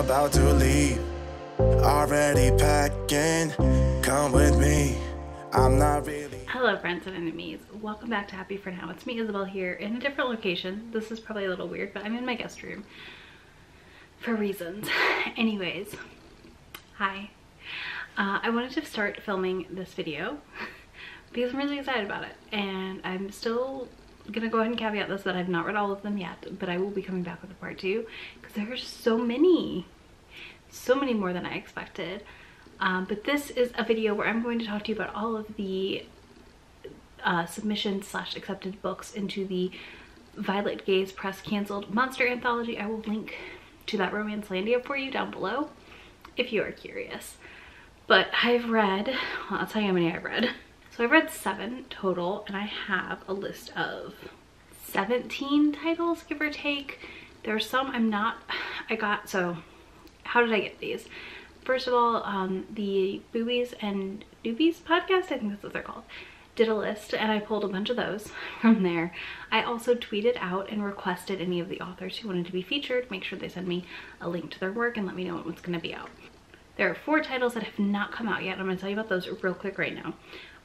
about to leave. Already packing, come with me. I'm not really. Hello friends and enemies, welcome back to Happy For Now. It's me, Isabel, here in a different location. This is probably a little weird, but I'm in my guest room for reasons. Anyways, hi. I wanted to start filming this video because I'm really excited about it, and I'm still gonna go ahead and caveat this that I've not read all of them yet, but I will be coming back with a part 2 because there are so many more than I expected. But this is a video where I'm going to talk to you about all of the submissions / accepted books into the Violet Gaze Press canceled monster anthology. I will link to that Romancelandia for you down below if you are curious. But I've read, well, I'll tell you how many I've read. So I've read 7 total, and I have a list of 17 titles, give or take. There are some so how did I get these? First of all, the Boobies and Doobies podcast, I think that's what they're called, did a list, and I pulled a bunch of those from there. I also tweeted out and requested any of the authors who wanted to be featured, make sure they send me a link to their work and let me know when it's going to be out. There are 4 titles that have not come out yet. I'm going to tell you about those real quick right now.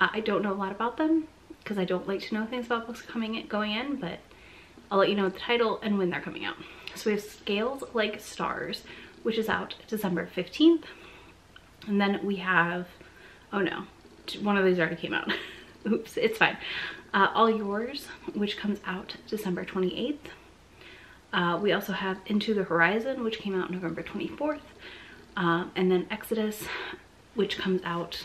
I don't know a lot about them because I don't like to know things about books going in, but I'll let you know the title and when they're coming out. So we have Scales Like Stars, which is out December 15th. And then we have, oh no, one of these already came out. Oops, it's fine. All Yours, which comes out December 28th. We also have Into the Horizon, which came out November 24th. And then Exodus, which comes out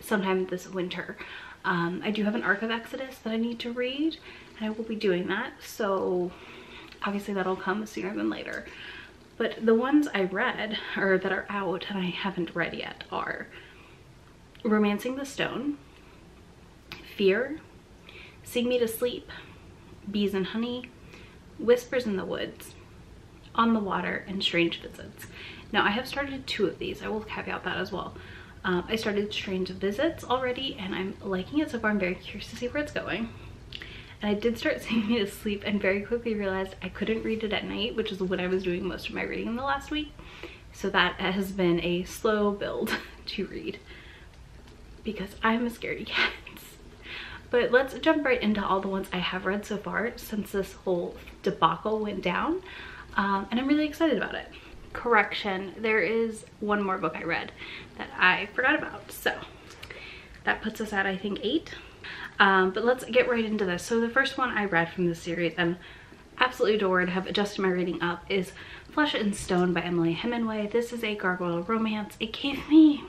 sometime this winter. I do have an arc of Exodus that I need to read, and I will be doing that, so obviously that'll come sooner than later. But the ones I read, or that are out and I haven't read yet, are Romancing the Stone, Fear, Sing Me to Sleep, Bees and Honey, Whispers in the Woods, On the Water, and Strange Visits. Now I have started 2 of these, I will caveat that as well. I started Strange Visits already, and I'm liking it so far. I'm very curious to see where it's going. And I did start Singing Me to Sleep and very quickly realized I couldn't read it at night, which is when I was doing most of my reading in the last week. So that has been a slow build to read because I'm a scaredy cat. But let's jump right into all the ones I have read so far since this whole debacle went down. And I'm really excited about it. Correction, there is one more book I read that I forgot about, so that puts us at, I think, 8. But let's get right into this. So the first one I read from this series and absolutely adored, have adjusted my reading up, is Flesh and Stone by Emily Hemingway. This is a gargoyle romance. It gave me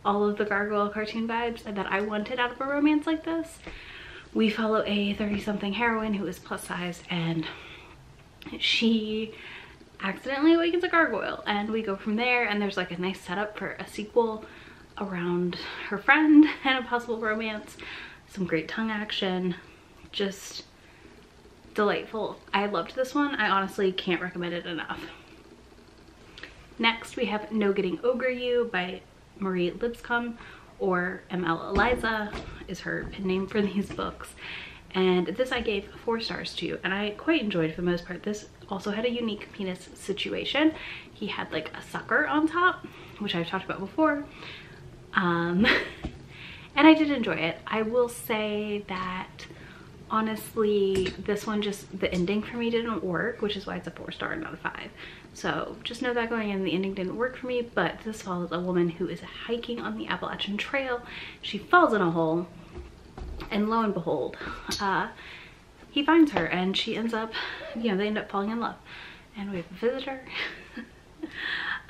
all of the gargoyle cartoon vibes that I wanted out of a romance like this. We follow a 30-something heroine who is plus size, and she accidentally awakens a gargoyle, and we go from there, and there's like a nice setup for a sequel around her friend and a possible romance. Some great tongue action, just delightful. I loved this one. I honestly can't recommend it enough. Next we have No Getting Over You by Marie Lipscomb, or ML Eliza is her pen name for these books. And this I gave 4 stars to, and I quite enjoyed for the most part. This also had a unique penis situation. He had like a sucker on top, which I've talked about before. And I did enjoy it. I will say that honestly, this one, just the ending for me didn't work, which is why it's a 4 star, not a 5. So just know that going in, the ending didn't work for me. But this follows a woman who is hiking on the Appalachian Trail. She falls in a hole, and lo and behold, he finds her, and she ends up, you know, they end up falling in love, and we have a visitor.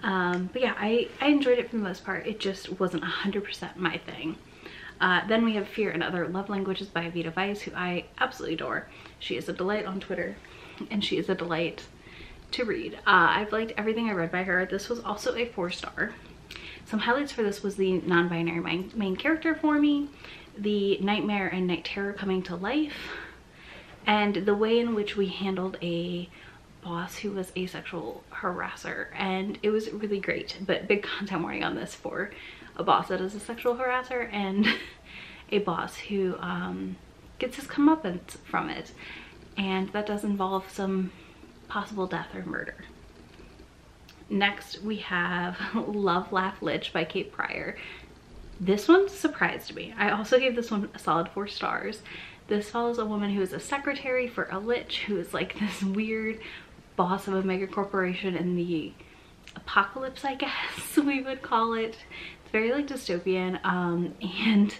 But yeah, I enjoyed it for the most part. It just wasn't 100% my thing. Then we have Fear and Other Love Languages by Vita Weiss, who I absolutely adore. She is a delight on Twitter, and she is a delight to read. I've liked everything I read by her. This was also a 4 star. Some highlights for this was the non-binary main character for me, the nightmare and night terror coming to life, and the way in which we handled a boss who was a sexual harasser. And it was really great, but big content warning on this for a boss that is a sexual harasser and a boss who gets his comeuppance from it, and that does involve some possible death or murder. Next we have Love Laugh Lich by Kate Pryor. This one surprised me. I also gave this one a solid 4 stars. This follows a woman who is a secretary for a lich who is like this weird boss of a mega corporation in the apocalypse, I guess we would call it. It's very like dystopian, and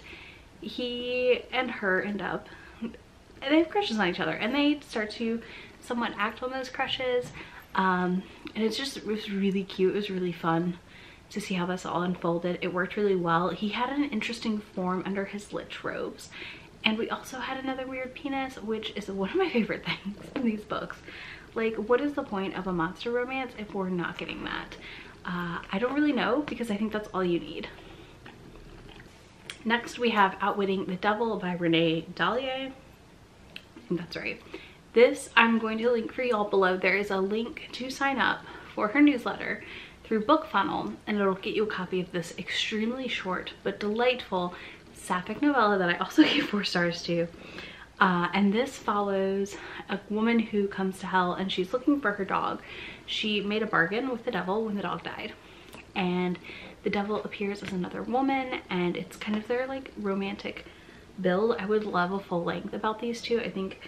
he and her end up, they have crushes on each other and they start to somewhat act on those crushes, and it was really cute. It was really fun to see how this all unfolded. It worked really well. He had an interesting form under his lich robes, and we also had another weird penis, which is one of my favorite things in these books. Like, what is the point of a monster romance if we're not getting that? I don't really know, because I think that's all you need. Next we have Outwitting the Devil by Renee Dallier. I think that's right. This I'm going to link for y'all below. There is a link to sign up for her newsletter through BookFunnel, and it'll get you a copy of this extremely short but delightful sapphic novella that I also gave 4 stars to. And this follows a woman who comes to hell and she's looking for her dog. She made a bargain with the devil when the dog died, and the devil appears as another woman, and it's kind of their like romantic build. I would love a full length about these two. I think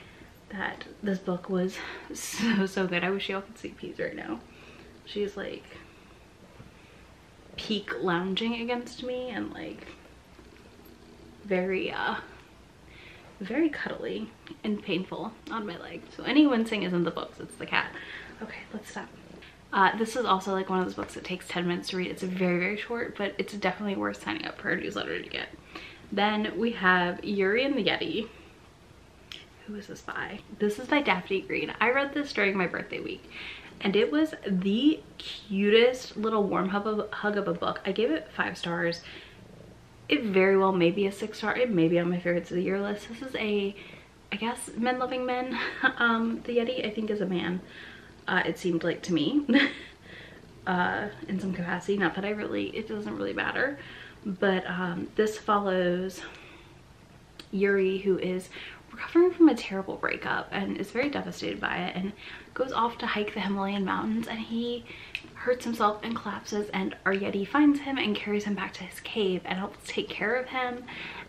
that this book was so good. I wish y'all could see Peas right now. She's like peak lounging against me and like very cuddly and painful on my leg. So any wincing isn't the books, it's the cat. Okay, let's stop. This is also like one of those books that takes 10 minutes to read. It's very short, but it's definitely worth signing up for a newsletter to get. Then we have Yuri and the Yeti. Who is this by? This is by Daphne Green. I read this during my birthday week, and it was the cutest little warm hug of a book. I gave it 5 stars. It very well may be a 6 star. It may be on my favorites of the year list. This is a, I guess, Men Loving Men. The Yeti, I think, is a man. It seemed like to me, in some capacity. Not that it doesn't really matter. But this follows Yuri, who is recovering from a terrible breakup and is very devastated by it, and goes off to hike the Himalayan mountains, and he hurts himself and collapses, and our Yeti finds him and carries him back to his cave and helps take care of him.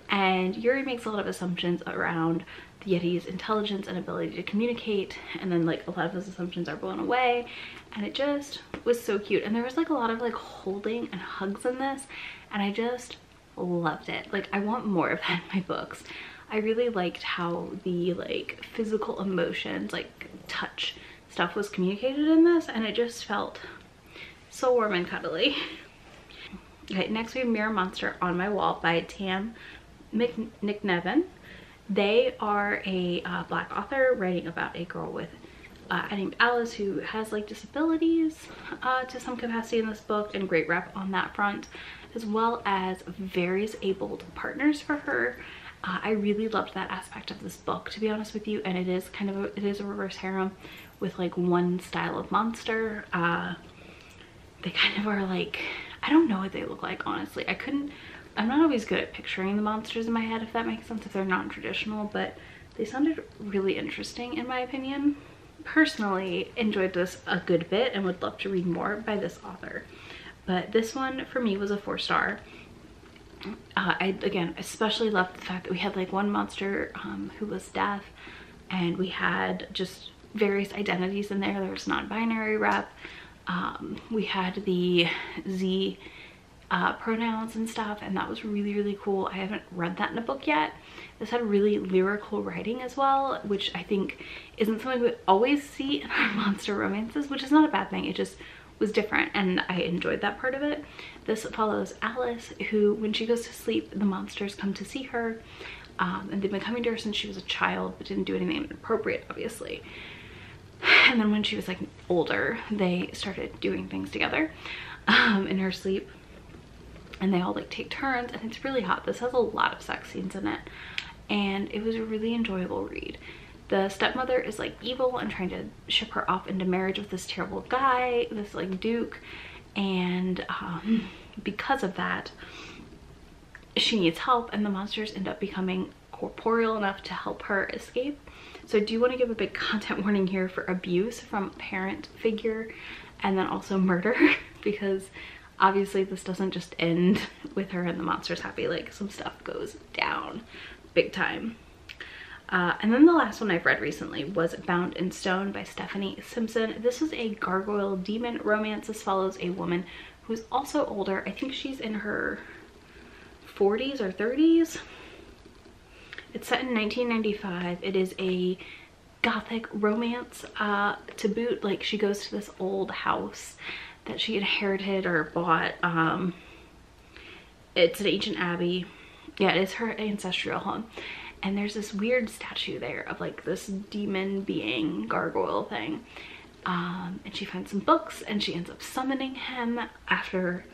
And Yuri makes a lot of assumptions around the Yeti's intelligence and ability to communicate, and then like a lot of those assumptions are blown away, and it just was so cute. And there was like a lot of like holding and hugs in this, and I just loved it. Like, I want more of that in my books. I really liked how the like physical emotions, like touch stuff, was communicated in this, and it just felt so warm and cuddly. Okay, next we have Mirror Monster on My Wall by Tam McNevin. They are a Black author writing about a girl with named Alice who has like disabilities to some capacity in this book, and great rep on that front, as well as various abled partners for her. I really loved that aspect of this book, to be honest with you, and it is kind of it is a reverse harem with like one style of monster. They kind of are like, I don't know what they look like, honestly. I'm not always good at picturing the monsters in my head, if that makes sense, if they're non-traditional, but they sounded really interesting in my opinion. Personally enjoyed this a good bit and would love to read more by this author, but this one for me was a 4 star. I again especially loved the fact that we had like one monster who was deaf, and we had just various identities in there. There was non-binary rep. We had the Z pronouns and stuff, and that was really cool. I haven't read that in a book yet. This had really lyrical writing as well, which I think isn't something we always see in our monster romances, which is not a bad thing. It just was different, and I enjoyed that part of it. This follows Alice, who when she goes to sleep, the monsters come to see her, and they've been coming to her since she was a child, but didn't do anything inappropriate, obviously. And then when she was like older, they started doing things together in her sleep, and they all like take turns, and it's really hot. This has a lot of sex scenes in it, and it was a really enjoyable read. The stepmother is like evil and trying to ship her off into marriage with this terrible guy, this like duke, and because of that she needs help, and the monsters end up becoming corporeal enough to help her escape. So I do want to give a big content warning here for abuse from a parent figure, and then also murder, because obviously this doesn't just end with her and the monster's happy. Like, some stuff goes down big time. And then the last one I've read recently was Bound in Stone by Stephanie Simpson. This is a gargoyle demon romance. This follows a woman who's also older. I think she's in her 40s or 30s. It's set in 1995. It is a gothic romance to boot. Like, she goes to this old house that she inherited or bought. It's an ancient abbey. Yeah, it is her ancestral home. And there's this weird statue there of like this demon being gargoyle thing. And she finds some books and she ends up summoning him after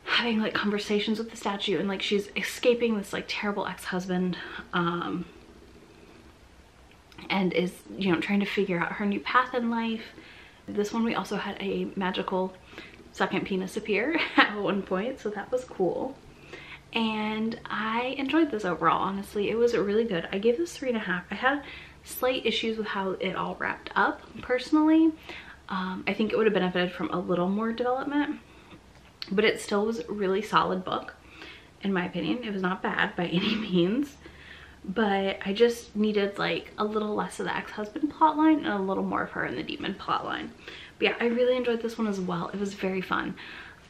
having like conversations with the statue, and like she's escaping this like terrible ex-husband, and is, you know, trying to figure out her new path in life. This one we also had a magical second penis appear at one point, so that was cool. And I enjoyed this overall, honestly. It was really good. I gave this 3.5. I had slight issues with how it all wrapped up, personally. I think it would have benefited from a little more development, but it still was a really solid book, in my opinion. It was not bad by any means, but I just needed like a little less of the ex-husband plotline and a little more of her in the demon plotline. But yeah, I really enjoyed this one as well. It was very fun.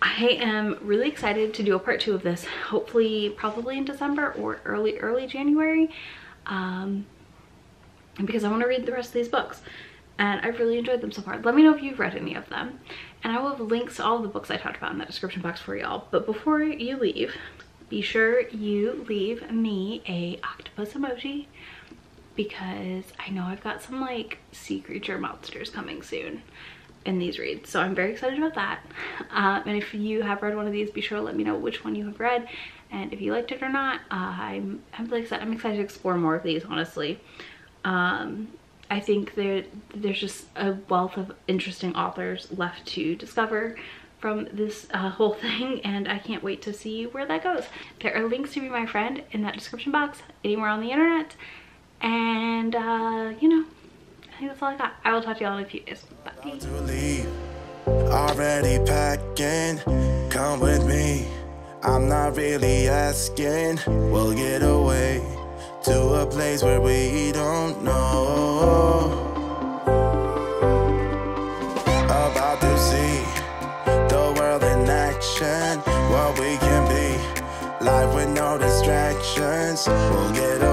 I am really excited to do a part 2 of this, hopefully probably in December or early January, because I want to read the rest of these books, and I've really enjoyed them so far. Let me know if you've read any of them, and I will have links to all of the books I talked about in that description box for y'all. But before you leave, be sure you leave me a octopus emoji, because I know I've got some like sea creature monsters coming soon in these reads, so I'm very excited about that. And if you have read one of these, be sure to let me know which one you have read and if you liked it or not. I'm excited to explore more of these, honestly. I think there's just a wealth of interesting authors left to discover from this whole thing, and I can't wait to see where that goes. There are links to Be My Friend in that description box anywhere on the internet, and you know, I think that's all I got. I will talk to y'all in a few days. Bye. Already packing, come with me. I'm not really asking. We'll get away to a place where we don't know. About to see the world in action, what we can be. Life with no distractions. We'll get away.